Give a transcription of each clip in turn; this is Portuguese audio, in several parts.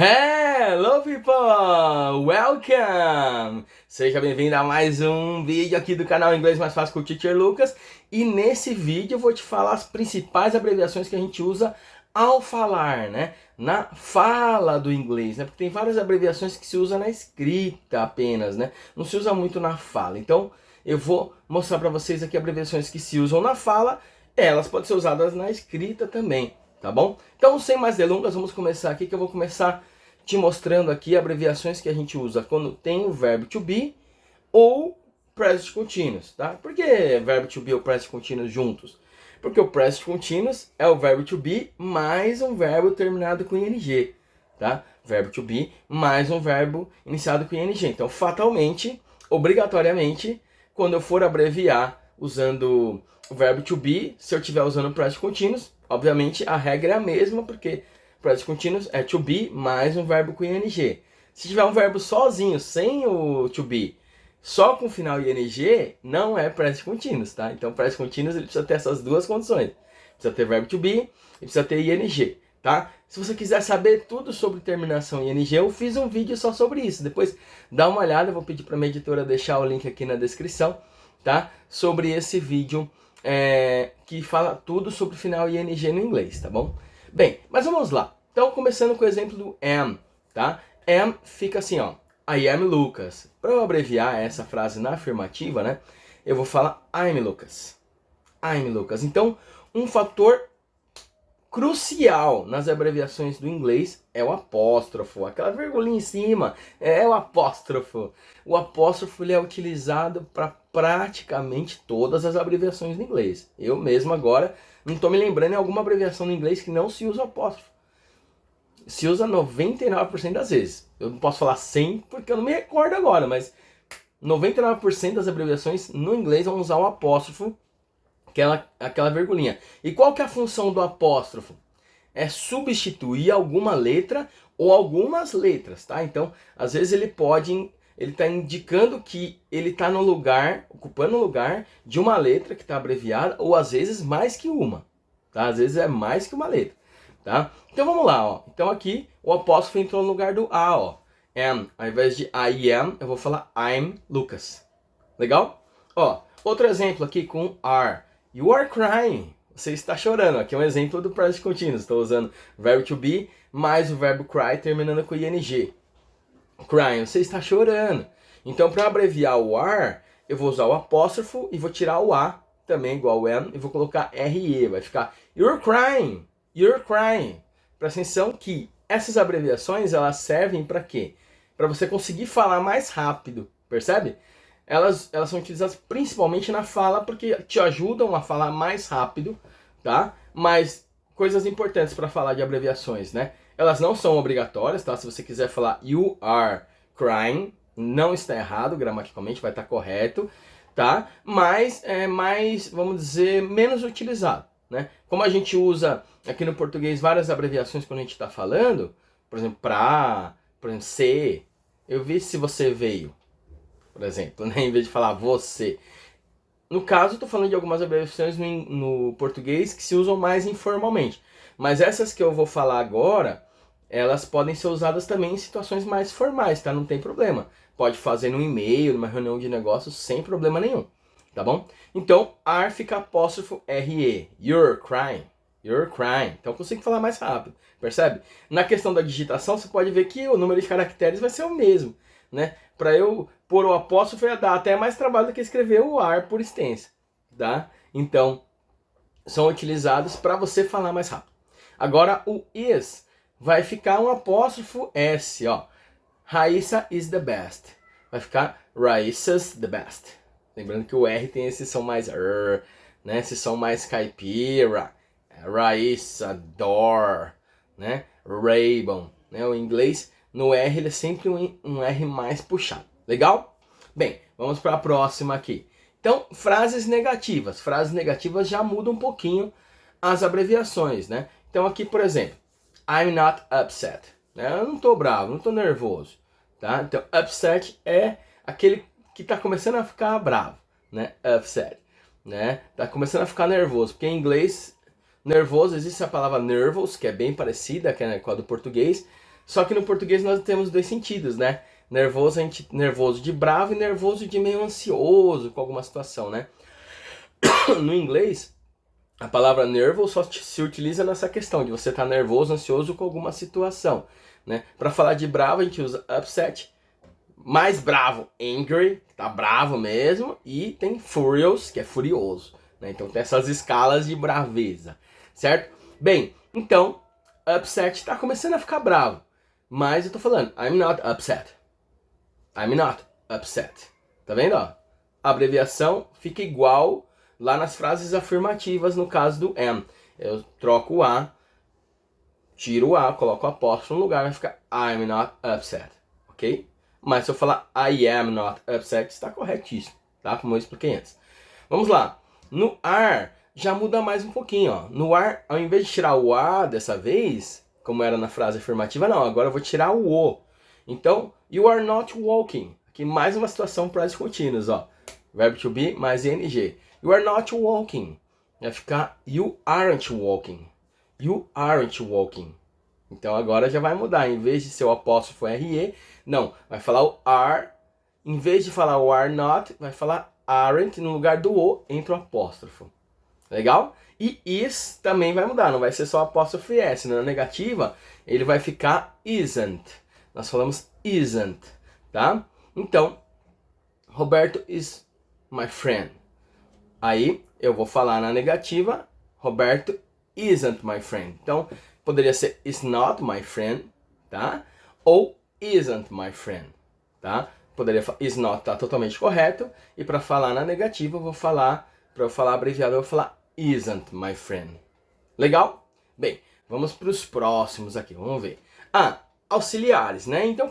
Hello people! Welcome! Seja bem-vindo a mais um vídeo aqui do canal Inglês Mais Fácil com o Teacher Lucas. E nesse vídeo eu vou te falar as principais abreviações que a gente usa ao falar, né? Na fala do inglês, né? Porque tem várias abreviações que se usa na escrita apenas, né? Não se usa muito na fala. Então eu vou mostrar para vocês aqui abreviações que se usam na fala. Elas podem ser usadas na escrita também. Tá bom? Então, sem mais delongas, vamos começar aqui, que eu vou começar te mostrando aqui abreviações que a gente usa quando tem o verbo to be ou present continuous, tá? Por que verbo to be ou present continuous juntos? Porque o present continuous é o verbo to be mais um verbo terminado com ing, tá? Verbo to be mais um verbo iniciado com ing. Então, fatalmente, obrigatoriamente, quando eu for abreviar usando o verbo to be, se eu estiver usando o present continuous, obviamente a regra é a mesma, porque present continuous é to be mais um verbo com ing. Se tiver um verbo sozinho, sem o to be, só com final ing, não é present continuous, tá? Então present continuous ele precisa ter essas duas condições. Precisa ter verbo to be e precisa ter ing, tá? Se você quiser saber tudo sobre terminação em ing, eu fiz um vídeo só sobre isso. Depois dá uma olhada, eu vou pedir para minha editora deixar o link aqui na descrição, tá? Sobre esse vídeo que fala tudo sobre final ing no inglês, tá bom? Bem, mas vamos lá. Então, começando com o exemplo do am, tá? Am fica assim, ó. I am Lucas. Para eu abreviar essa frase na afirmativa, né? Eu vou falar I'm Lucas. I'm Lucas. Então, um fator crucial nas abreviações do inglês é o apóstrofo, aquela vírgula em cima, é o apóstrofo. O apóstrofo ele é utilizado para praticamente todas as abreviações do inglês. Eu mesmo agora não estou me lembrando de alguma abreviação no inglês que não se usa apóstrofo. Se usa 99% das vezes. Eu não posso falar 100 porque eu não me recordo agora, mas 99% das abreviações no inglês vão usar o apóstrofo, aquela virgulinha. E qual que é a função do apóstrofo? É substituir alguma letra ou algumas letras, tá? Então, às vezes ele está indicando que ele está no lugar, ocupando o lugar de uma letra que está abreviada, ou às vezes mais que uma, tá? Às vezes é mais que uma letra, tá? Então vamos lá, ó. Então aqui o apóstrofo entrou no lugar do A, ó. Am, ao invés de I am, eu vou falar I'm Lucas. Legal? Ó, outro exemplo aqui com are. You are crying. Você está chorando. Aqui é um exemplo do present continuous. Estou usando verbo to be mais o verbo cry terminando com ing. Crying, você está chorando. Então, para abreviar o are, eu vou usar o apóstrofo e vou tirar o a, também igual ao am, e vou colocar re. Vai ficar you're crying. You're crying. Presta atenção que essas abreviações, elas servem para quê? Para você conseguir falar mais rápido, percebe? Elas são utilizadas principalmente na fala porque te ajudam a falar mais rápido, tá? Mas coisas importantes para falar de abreviações, né? Elas não são obrigatórias, tá? Se você quiser falar you are crying, não está errado, gramaticalmente vai estar correto, tá? Mas é mais, vamos dizer, menos utilizado, né? Como a gente usa aqui no português várias abreviações quando a gente está falando, por exemplo, por exemplo, se, eu vi se você veio, por exemplo, né? Em vez de falar você. No caso, estou falando de algumas abreviações no português que se usam mais informalmente. Mas essas que eu vou falar agora, elas podem ser usadas também em situações mais formais, tá? Não tem problema. Pode fazer no e-mail, numa reunião de negócios, sem problema nenhum, tá bom? Então, are fica apóstrofo re. You're crying. You're crying. Então, eu consigo falar mais rápido, percebe? Na questão da digitação, você pode ver que o número de caracteres vai ser o mesmo, né? Para eu pôr o apóstrofo ia dar até mais trabalho do que escrever o are por extenso, tá? Então, são utilizados para você falar mais rápido. Agora, o is vai ficar um apóstrofo S, ó. Raissa is the best. Vai ficar Raissa's the best. Lembrando que o R tem esse som mais né? Esse som mais caipira. Raissa, Dor, né? Raybon, né? O inglês no R ele é sempre um R mais puxado. Legal? Bem, vamos para a próxima aqui. Então, frases negativas. Frases negativas já mudam um pouquinho as abreviações, né? Então aqui, por exemplo, I'm not upset. Né? Eu não estou bravo, não estou nervoso. Tá? Então, upset é aquele que está começando a ficar bravo, né? Upset, né? Tá começando a ficar nervoso, porque em inglês nervoso existe a palavra nervous, que é bem parecida com a do português, Só que no português nós temos dois sentidos, né? Nervoso, nervoso de bravo e nervoso de meio ansioso com alguma situação, né? No inglês, a palavra nervous só se utiliza nessa questão de você estar nervoso, ansioso com alguma situação, né? Para falar de bravo, a gente usa upset. Mais bravo, angry, tá bravo mesmo. E tem furious, que é furioso, né? Então tem essas escalas de braveza, certo? Bem, então, upset tá começando a ficar bravo. Mas eu tô falando, I'm not upset. I'm not upset. Tá vendo, ó? A abreviação fica igual lá nas frases afirmativas, no caso do am. Eu troco o A, tiro o A, coloco o apóstrofo no lugar, vai ficar I'm not upset, ok? Mas se eu falar I am not upset, está corretíssimo, tá? Como eu expliquei antes. Vamos lá. No are, já muda mais um pouquinho, ó. No are, ao invés de tirar o A dessa vez, como era na frase afirmativa, não. Agora eu vou tirar o O. Então, you are not walking. Aqui mais uma situação presente contínuos, ó. Verbo to be mais ing. You are not walking. Vai ficar you aren't walking. You aren't walking. Então agora já vai mudar. Em vez de ser o apóstrofo RE, não. Vai falar o are. Em vez de falar o are not, vai falar aren't. No lugar do O, entra o apóstrofo. Legal? E is também vai mudar. Não vai ser só apóstrofo S. Na negativa, ele vai ficar isn't. Nós falamos isn't. Tá? Então, Roberto is my friend. Aí eu vou falar na negativa, Roberto isn't my friend. Então, poderia ser is not my friend, tá? Ou isn't my friend, tá? Poderia falar is not, tá totalmente correto. E para falar na negativa, eu vou falar, para eu falar abreviado, eu vou falar isn't my friend. Legal? Bem, vamos para os próximos aqui, vamos ver. Auxiliares, né? Então,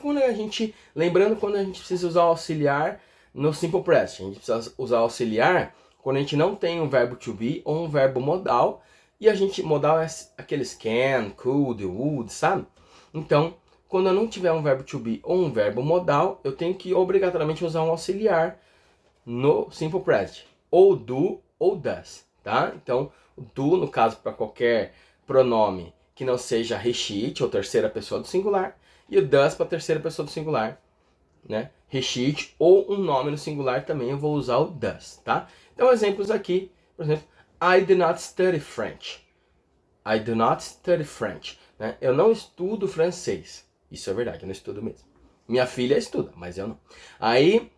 lembrando quando a gente precisa usar o auxiliar no Simple Present. A gente precisa usar auxiliar quando a gente não tem um verbo to be ou um verbo modal. E modal é aqueles can, could, would, sabe? Então, quando eu não tiver um verbo to be ou um verbo modal, eu tenho que obrigatoriamente usar um auxiliar no Simple Present. Ou do ou does, tá? Então, o do, no caso, para qualquer pronome que não seja he, she, ou terceira pessoa do singular. E o does para terceira pessoa do singular, né? He, she, ou um nome no singular também eu vou usar o does, tá? Então, exemplos aqui, por exemplo, I do not study French. I do not study French. Né? Eu não estudo francês. Isso é verdade, eu não estudo mesmo. Minha filha estuda, mas eu não. Aí,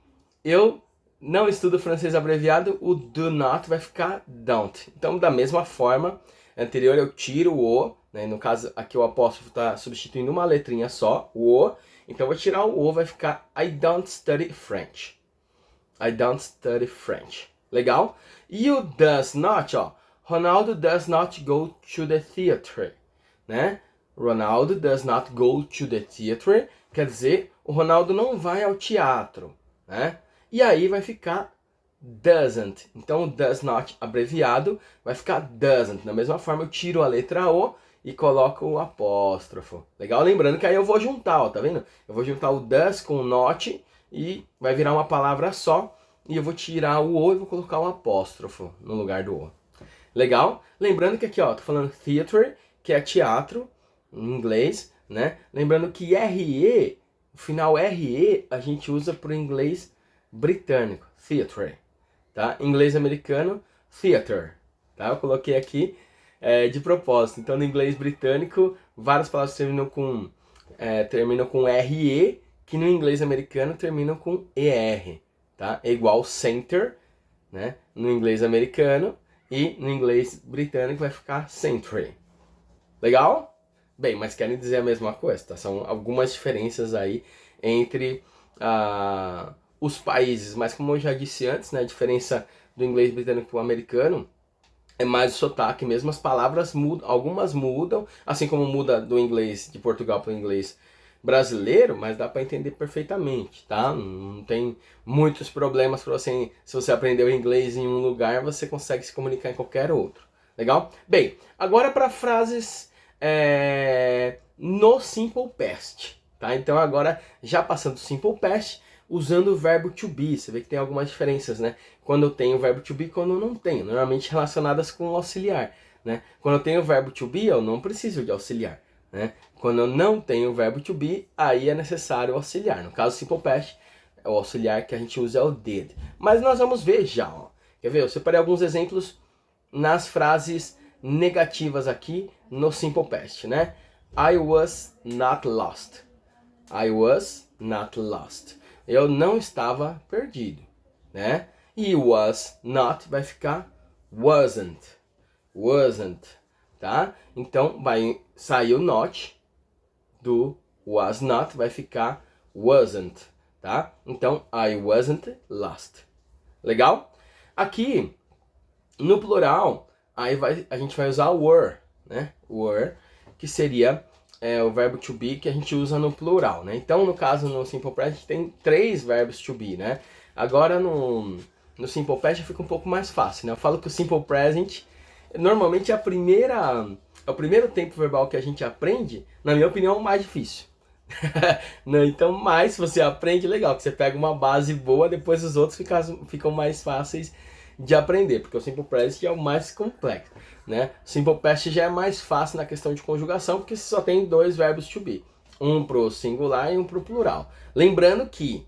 eu não estudo francês abreviado, o do not vai ficar don't. Então, da mesma forma, anterior eu tiro o O, né? No caso, aqui o apóstrofo está substituindo uma letrinha só, o O. Então, eu vou tirar o O, vai ficar I don't study French. I don't study French. Legal? E o does not, ó. Ronaldo does not go to the theater, né? Ronaldo does not go to the theater, quer dizer, o Ronaldo não vai ao teatro, né? E aí vai ficar doesn't. Então, does not abreviado vai ficar doesn't. Da mesma forma, eu tiro a letra O e coloco o apóstrofo. Legal? Lembrando que aí eu vou juntar, ó, tá vendo? Eu vou juntar o does com o not e vai virar uma palavra só. E eu vou tirar o O e vou colocar o apóstrofo no lugar do O. Legal? Lembrando que aqui, ó, tô falando theater, que é teatro, em inglês, né? Lembrando que RE, o final RE, a gente usa para o inglês britânico, theatre, tá? Em inglês americano, theater, tá? Eu coloquei aqui de propósito. Então, no inglês britânico, várias palavras terminam com RE, que no inglês americano terminam com ER. Tá? É igual center, né? No inglês americano, e no inglês britânico vai ficar century. Legal? Bem, mas querem dizer a mesma coisa, tá? São algumas diferenças aí entre os países, mas como eu já disse antes, né, a diferença do inglês britânico para o americano é mais o sotaque mesmo, as palavras mudam, algumas mudam, assim como muda do inglês de Portugal para o inglês brasileiro, mas dá para entender perfeitamente, tá? Não tem muitos problemas para você, se você aprendeu inglês em um lugar, você consegue se comunicar em qualquer outro, legal? Bem, agora para frases no Simple Past, tá? Então agora, já passando o Simple Past, usando o verbo to be, você vê que tem algumas diferenças, né? Quando eu tenho o verbo to be e quando eu não tenho, normalmente relacionadas com o auxiliar, né? Quando eu tenho o verbo to be, eu não preciso de auxiliar, né? Quando eu não tenho o verbo to be, aí é necessário o auxiliar. No caso, simple past, o auxiliar que a gente usa é o did. Mas nós vamos ver já, ó. Quer ver? Eu separei alguns exemplos nas frases negativas aqui no simple past, né? I was not lost. I was not lost. Eu não estava perdido, né? E was not vai ficar wasn't. Wasn't, tá? Então vai sair o not do was not, vai ficar wasn't, tá? Então I wasn't lost. Legal? Aqui no plural, aí a gente vai usar were, né? Were, que seria o verbo to be que a gente usa no plural, né? Então, no caso, no Simple Present, a gente tem 3 verbos to be, né? Agora, no Simple Past fica um pouco mais fácil, né? Eu falo que o Simple Present, normalmente, é o primeiro tempo verbal que a gente aprende, na minha opinião, é o mais difícil. Então, mais se você aprende, legal, que você pega uma base boa, depois os outros ficam mais fáceis de aprender, porque o Simple Present é o mais complexo, né? O Simple Past já é mais fácil na questão de conjugação, porque você só tem 2 verbos to be, um pro singular e um pro plural. Lembrando que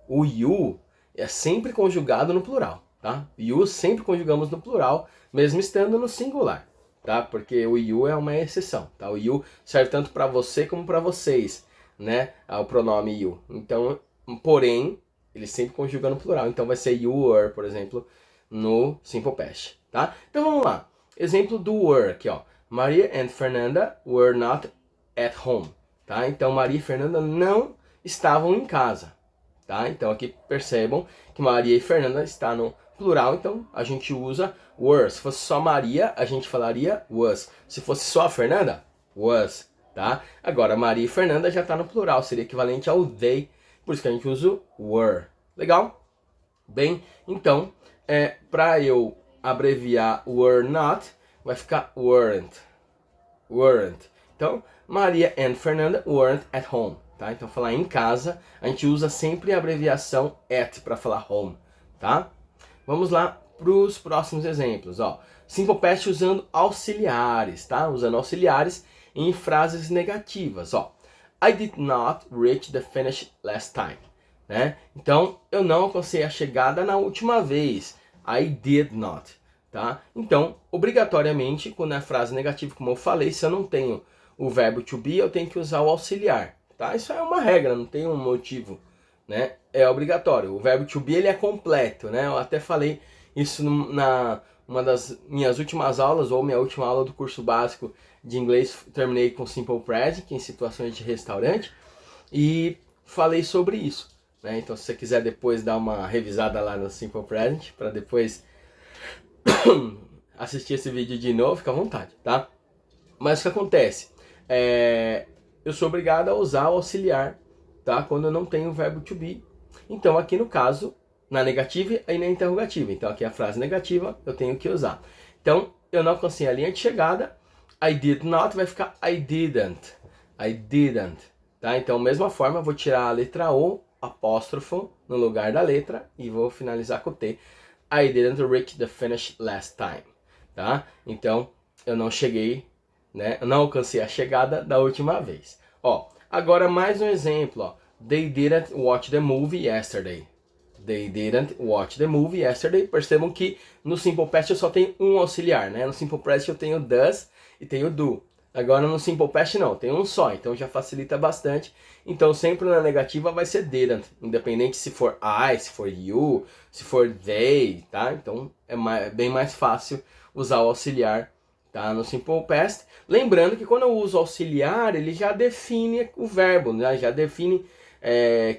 o you é sempre conjugado no plural, tá? You sempre conjugamos no plural, mesmo estando no singular, tá? Porque o you é uma exceção, tá? O you serve tanto para você como para vocês, né? O pronome you. Então, porém, ele sempre conjuga no plural. Então vai ser you were, por exemplo, no Simple Past, tá? Então vamos lá. Exemplo do were aqui, ó. Maria and Fernanda were not at home, tá? Então Maria e Fernanda não estavam em casa, tá? Então aqui percebam que Maria e Fernanda está no plural, então a gente usa were. Se fosse só Maria, a gente falaria was. Se fosse só a Fernanda, was, tá? Agora Maria e Fernanda já está no plural, seria equivalente ao they. Por isso que a gente usa o were. Legal? Bem, então, para eu abreviar were not, vai ficar weren't. Weren't. Então, Maria and Fernanda weren't at home. Tá? Então, falar em casa, a gente usa sempre a abreviação at para falar home. Tá? Vamos lá para os próximos exemplos. Ó. Simple Past usando auxiliares. Tá? Usando auxiliares em frases negativas. Ó. I did not reach the finish last time. Né? Então, eu não alcancei a chegada na última vez. I did not. Tá? Então, obrigatoriamente, quando é frase negativa, como eu falei, se eu não tenho o verbo to be, eu tenho que usar o auxiliar. Tá? Isso é uma regra, não tem um motivo. Né? É obrigatório. O verbo to be ele é completo. Né? Eu até falei isso na uma das minhas últimas aulas, ou minha última aula do curso básico de inglês, terminei com Simple Present, em situações de restaurante, e falei sobre isso. Né? Então, se você quiser depois dar uma revisada lá no Simple Present, para depois assistir esse vídeo de novo, fica à vontade, tá? Mas o que acontece? Eu sou obrigado a usar o auxiliar, tá? Quando eu não tenho o verbo to be. Então, aqui no caso, na negativa e na interrogativa. Então, aqui a frase negativa eu tenho que usar. Então, eu não alcancei a linha de chegada. I did not vai ficar I didn't. I didn't. Tá? Então, mesma forma, eu vou tirar a letra O, apóstrofo, no lugar da letra e vou finalizar com o T. I didn't reach the finish last time. Tá? Então, eu não cheguei, né? Eu não alcancei a chegada da última vez. Ó, agora mais um exemplo, ó. They didn't watch the movie yesterday. They didn't watch the movie yesterday. Percebam que no Simple Past eu só tenho um auxiliar, né? No Simple Past eu tenho does e tenho do. Agora no Simple Past não, tem um só, então já facilita bastante. Então sempre na negativa vai ser didn't, independente se for I, se for you, se for they, tá? Então é bem mais fácil usar o auxiliar, tá? No Simple Past. Lembrando que quando eu uso auxiliar, ele já define o verbo, né? Já define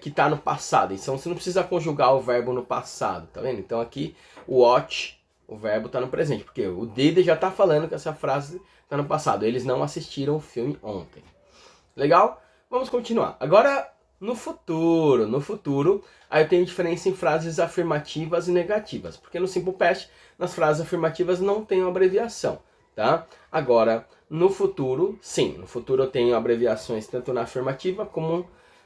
que está no passado. Então você não precisa conjugar o verbo no passado, tá vendo? Então aqui o watch, o verbo está no presente, porque o did já está falando que essa frase está no passado. Eles não assistiram o filme ontem. Legal? Vamos continuar. Agora no futuro, aí eu tenho diferença em frases afirmativas e negativas, porque no Simple Past, nas frases afirmativas não tem abreviação, tá? Agora no futuro, sim, no futuro eu tenho abreviações tanto na afirmativa como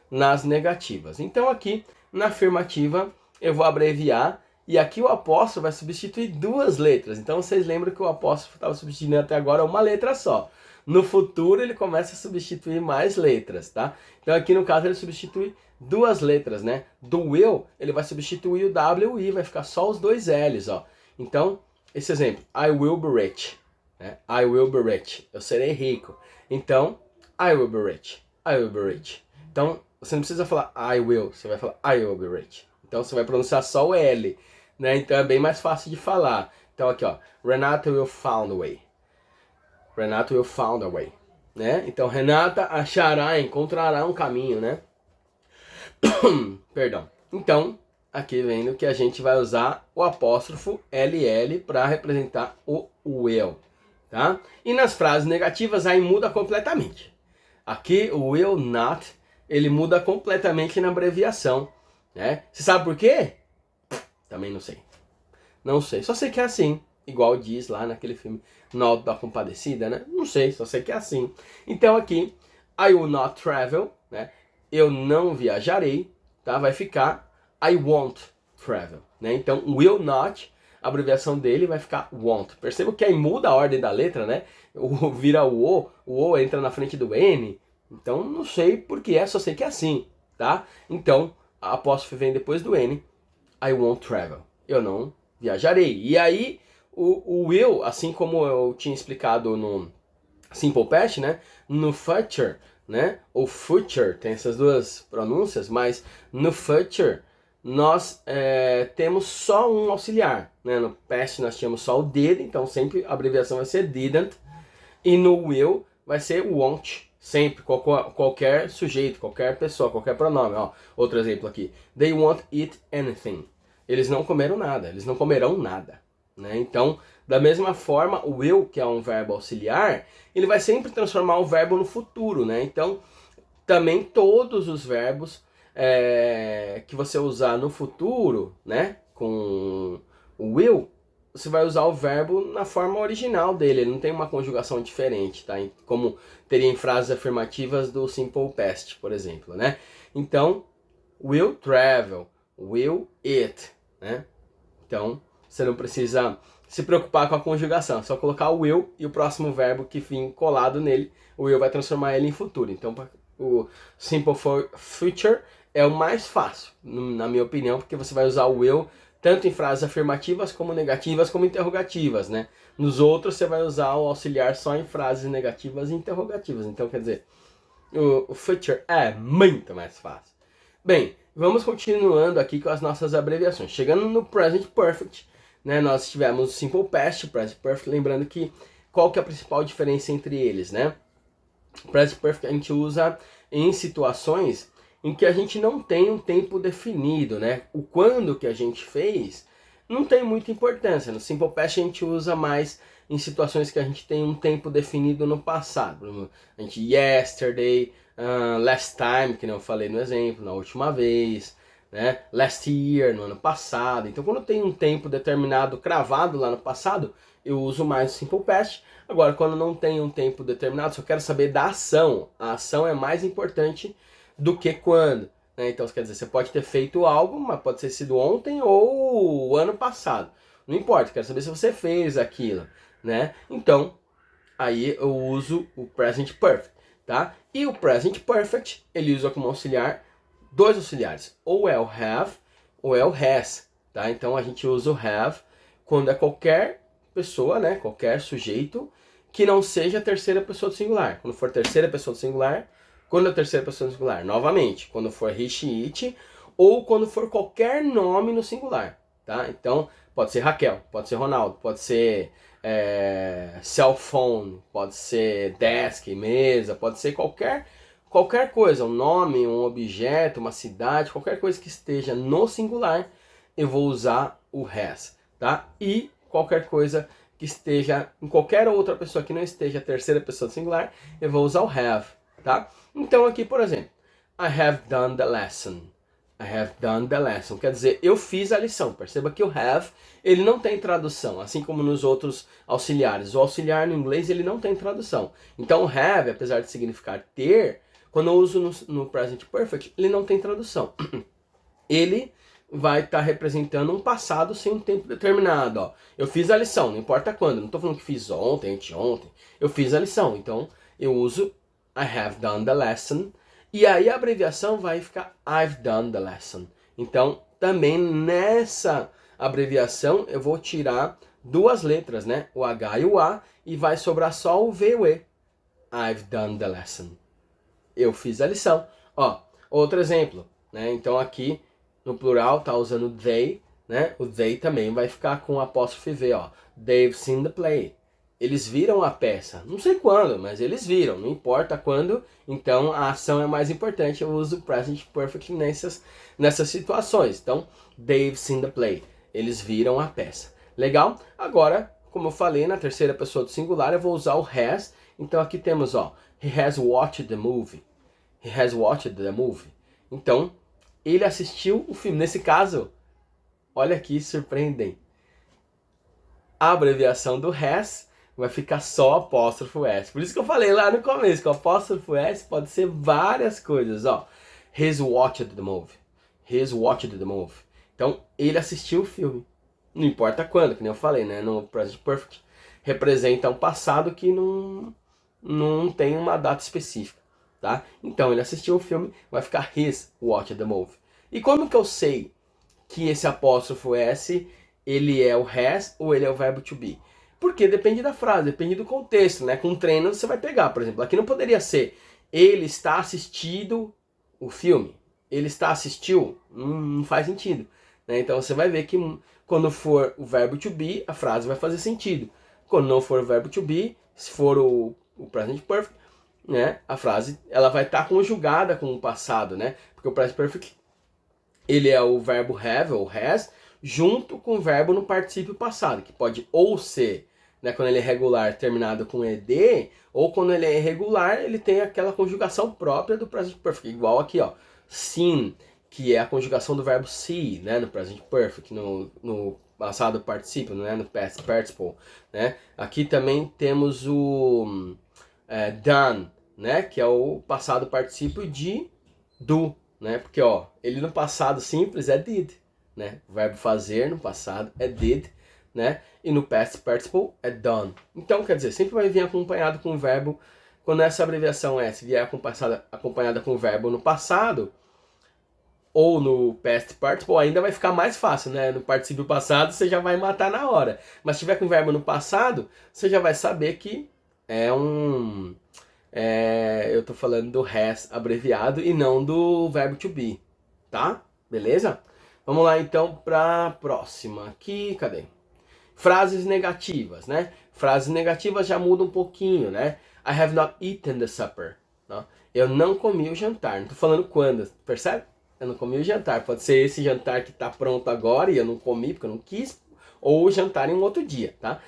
nas negativas. Então aqui na afirmativa eu vou abreviar e aqui o apóstrofo vai substituir 2 letras. Então vocês lembram que o apóstrofo estava substituindo até agora uma letra só. no futuro ele começa a substituir mais letras, tá? Então aqui no caso ele substitui duas letras, né? Do will, ele vai substituir o W e o I, vai ficar só os dois L's, ó. Então, esse exemplo, I will be rich, né? I will be rich, eu serei rico. Então, I will be rich, I will be rich. Então, você não precisa falar I will, você vai falar I will be rich. Então, você vai pronunciar só o L, né? Então, é bem mais fácil de falar. Então, aqui, ó, Renata will find a way. Renata will find a way, né? Então, Renata achará, encontrará um caminho, né? Perdão. Então, aqui vendo que a gente vai usar o apóstrofo LL para representar o will, tá? E nas frases negativas aí muda completamente. Aqui o will not, ele muda completamente na abreviação, né? Você sabe por quê? Também não sei. Não sei, só sei que é assim. Igual diz lá naquele filme Auto da Compadecida, né? Não sei, só sei que é assim. Então aqui, I will not travel, né? Eu não viajarei, tá? Vai ficar I won't travel, né? Então, will not, a abreviação dele vai ficar won't. Perceba que aí muda a ordem da letra, né? Vira o O entra na frente do N. Então, não sei por que é, só sei que é assim, tá? Então, a apóstrofe vem depois do N. I won't travel. Eu não viajarei. E aí, o will, assim como eu tinha explicado no Simple Past, né? No future, né? Ou future, tem essas duas pronúncias, mas no future nós temos só um auxiliar, né? No past nós tínhamos só o did, então sempre a abreviação vai ser didn't, e no will vai ser won't, sempre, qualquer sujeito, qualquer pessoa, qualquer pronome. Ó, outro exemplo aqui, they won't eat anything. Eles não comeram nada, eles não comerão nada, né? Então, da mesma forma, o will, que é um verbo auxiliar, ele vai sempre transformar o verbo no futuro, né? Então, também todos os verbos que você usar no futuro, né? Com o will, você vai usar o verbo na forma original dele, ele não tem uma conjugação diferente, tá? Como teria em frases afirmativas do Simple Past, por exemplo, né? Então, will travel, will eat, né? Então, você não precisa se preocupar com a conjugação, é só colocar o will e o próximo verbo que vem colado nele, o will vai transformar ele em futuro. Então, o Simple Future é o mais fácil, na minha opinião, porque você vai usar o will tanto em frases afirmativas como negativas como interrogativas, né? Nos outros você vai usar o auxiliar só em frases negativas e interrogativas. Então, quer dizer, o future é muito mais fácil. Bem, vamos continuando aqui com as nossas abreviações. Chegando no Present Perfect, né, nós tivemos o Simple Past, Present Perfect, lembrando que qual que é a principal diferença entre eles, né? O Present Perfect a gente usa em situações em que a gente não tem um tempo definido, né? O quando que a gente fez não tem muita importância. No Simple Past a gente usa mais em situações que a gente tem um tempo definido no passado. A gente yesterday, last time, que não eu falei no exemplo, na última vez, né? Last year, no ano passado. Então quando tem um tempo determinado cravado lá no passado, eu uso mais o Simple Past. Agora, quando não tem um tempo determinado, só quero saber da ação. A ação é mais importante do que quando, né? Então, quer dizer, você pode ter feito algo, mas pode ter sido ontem ou o ano passado. Não importa, quero saber se você fez aquilo, né? Então, aí eu uso o Present Perfect, tá? E o Present Perfect, ele usa como auxiliar dois auxiliares, ou é o have ou é o has, tá? Então, a gente usa o have quando é qualquer pessoa, né? Qualquer sujeito que não seja a terceira pessoa do singular. Quando for terceira pessoa do singular, quando é a terceira pessoa do singular, novamente, quando for he, she, it, ou quando for qualquer nome no singular, tá? Então, pode ser Raquel, pode ser Ronaldo, pode ser cell phone, pode ser desk, mesa, pode ser qualquer coisa, um nome, um objeto, uma cidade, qualquer coisa que esteja no singular, eu vou usar o has, tá? E qualquer coisa que esteja em qualquer outra pessoa que não esteja a terceira pessoa do singular, eu vou usar o have, tá? Então aqui, por exemplo, I have done the lesson. I have done the lesson. Quer dizer, eu fiz a lição. Perceba que o have, ele não tem tradução, assim como nos outros auxiliares. O auxiliar no inglês, ele não tem tradução. Então o have, apesar de significar ter, quando eu uso no Present Perfect, ele não tem tradução. Ele vai estar representando um passado sem um tempo determinado. Ó. Eu fiz a lição, não importa quando. Não estou falando que fiz ontem, anteontem. Eu fiz a lição. Então, eu uso I have done the lesson. E aí a abreviação vai ficar I've done the lesson. Então, também nessa abreviação eu vou tirar duas letras, né? O H e o A, e vai sobrar só o V e o E. I've done the lesson. Eu fiz a lição. Ó, outro exemplo, né? Então aqui no plural tá usando they, né? O they também vai ficar com apóstrofe V, ó. They've seen the play. Eles viram a peça. Não sei quando, mas eles viram. Não importa quando, então a ação é mais importante. Eu uso o present perfect nessas situações. Então, they've seen the play. Eles viram a peça. Legal? Agora, como eu falei, na terceira pessoa do singular, eu vou usar o has. Então aqui temos, ó, he has watched the movie. He has watched the movie. Então, ele assistiu o filme. Nesse caso, olha que surpreendente. A abreviação do has vai ficar só apóstrofo S. Por isso que eu falei lá no começo, que o apóstrofo S pode ser várias coisas, ó. He's watched the movie. He's watched the movie. Então, ele assistiu o filme. Não importa quando, que nem eu falei, né? No present perfect representa um passado que não tem uma data específica, tá? Então, ele assistiu o filme, vai ficar he's watched the movie. E como que eu sei que esse apóstrofo S, ele é o has ou ele é o verbo to be? Porque depende da frase, depende do contexto, né? Com treino você vai pegar, por exemplo, aqui não poderia ser ele está assistindo o filme. Ele está assistiu? Não faz sentido, né? Então você vai ver que quando for o verbo to be, a frase vai fazer sentido. Quando não for o verbo to be, se for o present perfect, né? A frase ela vai estar conjugada com o passado, né? Porque o present perfect ele é o verbo have ou has junto com o verbo no particípio passado, que pode ou ser, né, quando ele é regular terminado com ed, ou quando ele é irregular, ele tem aquela conjugação própria do present perfect, igual aqui, ó, seen, que é a conjugação do verbo see, né, no present perfect, no passado particípio, né, no past participle, né. Aqui também temos o done, né, que é o passado particípio de do, né, porque ó, ele no passado simples é did, né, o verbo fazer no passado é did, né, e no past participle é done. Então, quer dizer, sempre vai vir acompanhado com o verbo, quando essa abreviação S vier acompanhada com o verbo no passado, ou no past participle, ainda vai ficar mais fácil, né? No particípio passado você já vai matar na hora. Mas se tiver com o verbo no passado, você já vai saber que é um... eu tô falando do has abreviado e não do verbo to be, tá? Beleza? Vamos lá então para a próxima aqui, cadê? Frases negativas, né? Frases negativas já mudam um pouquinho, né? I have not eaten the supper. Não? Eu não comi o jantar. Não tô falando quando, percebe? Eu não comi o jantar. Pode ser esse jantar que tá pronto agora e eu não comi porque eu não quis, ou o jantar em um outro dia, tá?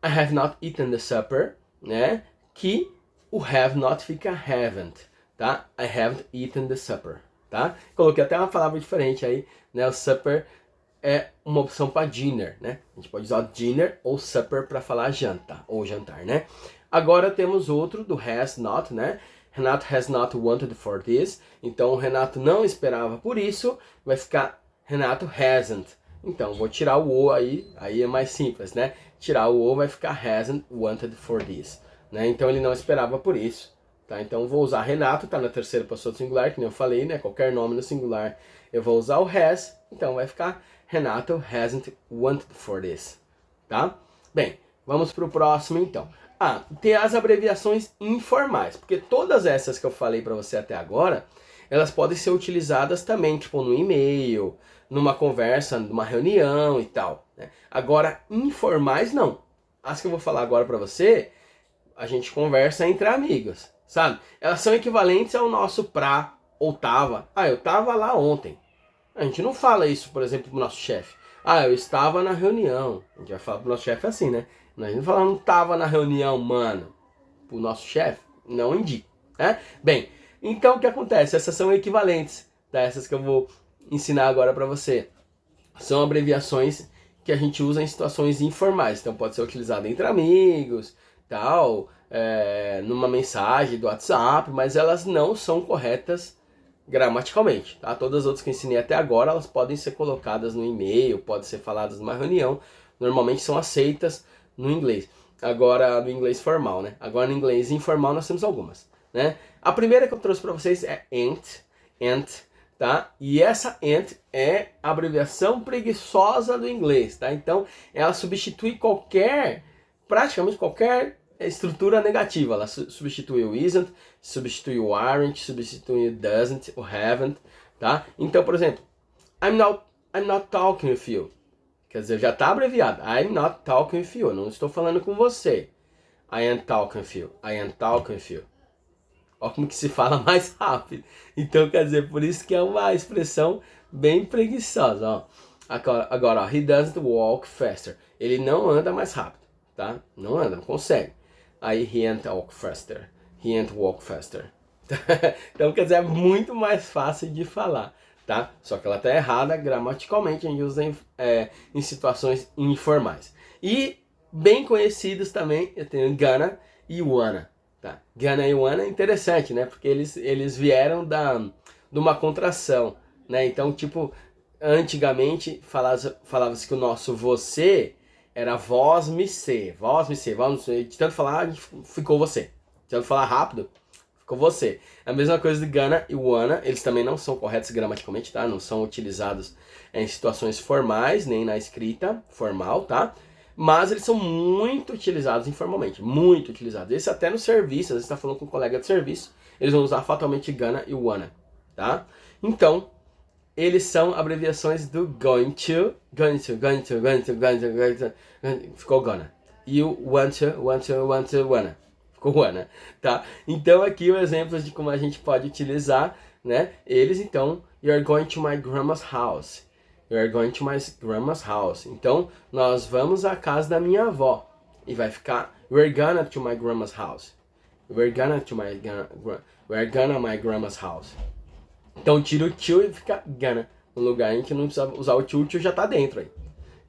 I have not eaten the supper, né? Que o have not fica haven't, tá? I haven't eaten the supper, tá? Coloquei até uma palavra diferente aí, né? O supper é uma opção para dinner, né? A gente pode usar dinner ou supper para falar janta ou jantar, né? Agora temos outro do has not, né? Renato has not wanted for this. Então, Renato não esperava por isso. Vai ficar Renato hasn't. Então, vou tirar o O aí é mais simples, né? Tirar o O vai ficar hasn't wanted for this, né? Então, ele não esperava por isso, tá? Então, vou usar Renato, tá na terceira pessoa do singular, que nem eu falei, né? Qualquer nome no singular, eu vou usar o has. Então, vai ficar Renato hasn't wanted for this, tá? Bem, vamos para o próximo então. Tem as abreviações informais, porque todas essas que eu falei para você até agora, elas podem ser utilizadas também, tipo no e-mail, numa conversa, numa reunião e tal, né? Agora, informais não. As que eu vou falar agora para você, a gente conversa entre amigos, sabe? Elas são equivalentes ao nosso pra ou tava. Eu tava lá ontem. A gente não fala isso, por exemplo, pro nosso chefe. Eu estava na reunião. A gente vai falar pro nosso chefe assim, né? A gente não fala, não estava na reunião, mano. Pro nosso chefe, não indica, né? Bem, então o que acontece? Essas são equivalentes dessas que eu vou ensinar agora pra você. São abreviações que a gente usa em situações informais. Então pode ser utilizado entre amigos, tal, numa mensagem do WhatsApp, mas elas não são corretas gramaticalmente, tá? Todas as outras que eu ensinei até agora, elas podem ser colocadas no e-mail, podem ser faladas numa reunião, normalmente são aceitas no inglês. Agora no inglês formal, né? Agora no inglês informal nós temos algumas, né? A primeira que eu trouxe para vocês é ant, tá? E essa ant é a abreviação preguiçosa do inglês, tá? Então ela substitui praticamente qualquer estrutura negativa. Ela substitui o isn't, substitui o aren't, substitui o doesn't, o haven't, tá? Então, por exemplo, I'm not talking with you. Quer dizer, já está abreviado. I'm not talking with you. Eu não estou falando com você. I am talking with you. I am talking with you. Olha como que se fala mais rápido. Então, quer dizer, por isso que é uma expressão bem preguiçosa. Ó. Agora, ó, he doesn't walk faster. Ele não anda mais rápido, tá? Não anda, não consegue. Aí, he ain't walk faster. He ain't walk faster. Então, quer dizer, é muito mais fácil de falar, tá? Só que ela está errada gramaticalmente, a gente usa em situações informais. E bem conhecidos também, eu tenho gonna e wanna. Tá? Gonna e wanna é interessante, né? Porque eles vieram de uma contração, né? Então, tipo, antigamente falava-se que o nosso você era vós me ser. De tanto falar, a gente ficou você. De tanto falar rápido, ficou você. A mesma coisa de gonna e wanna, eles também não são corretos gramaticalmente, tá? Não são utilizados em situações formais, nem na escrita formal, tá? Mas eles são muito utilizados informalmente, muito utilizados. Esse até no serviço, às vezes você está falando com um colega de serviço, eles vão usar fatalmente gonna e wanna, tá? Então, eles são abreviações do going to, ficou gonna. E o want to, wanna, ficou wanna, tá? Então aqui o exemplo de como a gente pode utilizar, né? Eles, então, you're going to my grandma's house. We are going to my grandma's house. Então, nós vamos à casa da minha avó. E vai ficar, we're gonna to my grandma's house. We're gonna my grandma's house. Então, tira o to e fica gonna. No lugar em que não precisa usar o to já tá dentro aí.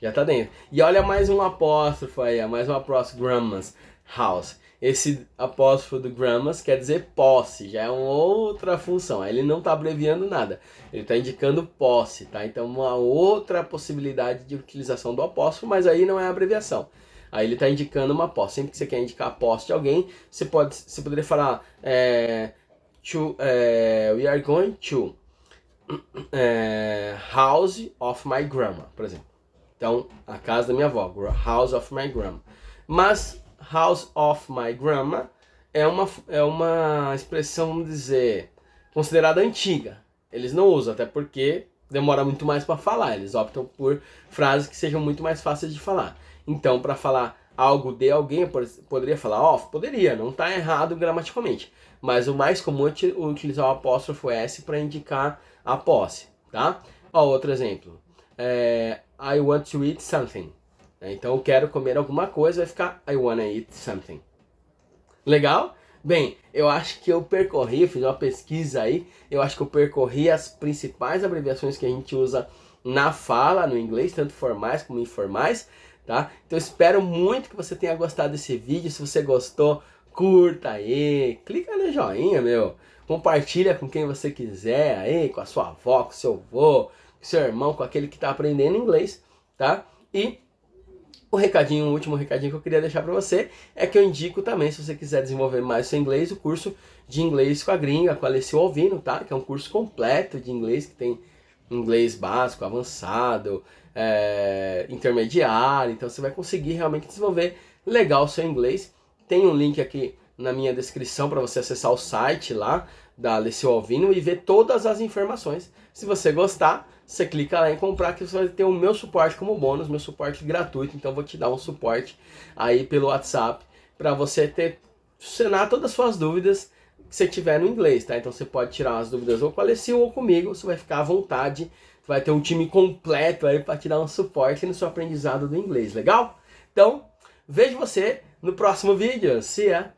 Já tá dentro. E olha mais um apóstrofo aí, mais um apóstrofo, grandma's house. Esse apóstrofo do grandma's quer dizer posse, já é uma outra função. Ele não está abreviando nada, ele está indicando posse, tá? Então uma outra possibilidade de utilização do apóstrofo, mas aí não é abreviação. Aí ele está indicando uma posse. Sempre que você quer indicar a posse de alguém, você poderia falar we are going to house of my grandma, por exemplo. Então, a casa da minha avó, house of my grandma. Mas house of my grandma é uma expressão, vamos dizer, considerada antiga. Eles não usam, até porque demora muito mais para falar. Eles optam por frases que sejam muito mais fáceis de falar. Então, para falar algo de alguém, eu poderia falar off? Poderia, não está errado gramaticalmente. Mas o mais comum é utilizar o apóstrofo S para indicar a posse, tá? Ó, outro exemplo. I want to eat something. Então eu quero comer alguma coisa, vai ficar I wanna eat something. Legal? Bem, eu acho que eu fiz uma pesquisa aí, eu acho que eu percorri as principais abreviações que a gente usa na fala, no inglês, tanto formais como informais, tá? Então eu espero muito que você tenha gostado desse vídeo. Se você gostou, curta aí, clica no joinha, meu. Compartilha com quem você quiser aí, com a sua avó, com o seu avô, com o seu irmão, com aquele que está aprendendo inglês, tá? E o último recadinho que eu queria deixar para você é que eu indico também, se você quiser desenvolver mais o seu inglês, o curso de inglês com a gringa, com a Alessia Alvino, tá? Que é um curso completo de inglês, que tem inglês básico, avançado, intermediário. Então você vai conseguir realmente desenvolver legal o seu inglês. Tem um link aqui na minha descrição para você acessar o site lá da Alessia Alvino e ver todas as informações. Se você gostar, você clica lá em comprar, que você vai ter o meu suporte como bônus, meu suporte gratuito. Então eu vou te dar um suporte aí pelo WhatsApp para você sanar todas as suas dúvidas que você tiver no inglês, tá? Então você pode tirar as dúvidas ou com a Alessia ou comigo, você vai ficar à vontade, você vai ter um time completo aí para te dar um suporte no seu aprendizado do inglês, legal? Então, vejo você no próximo vídeo. See ya!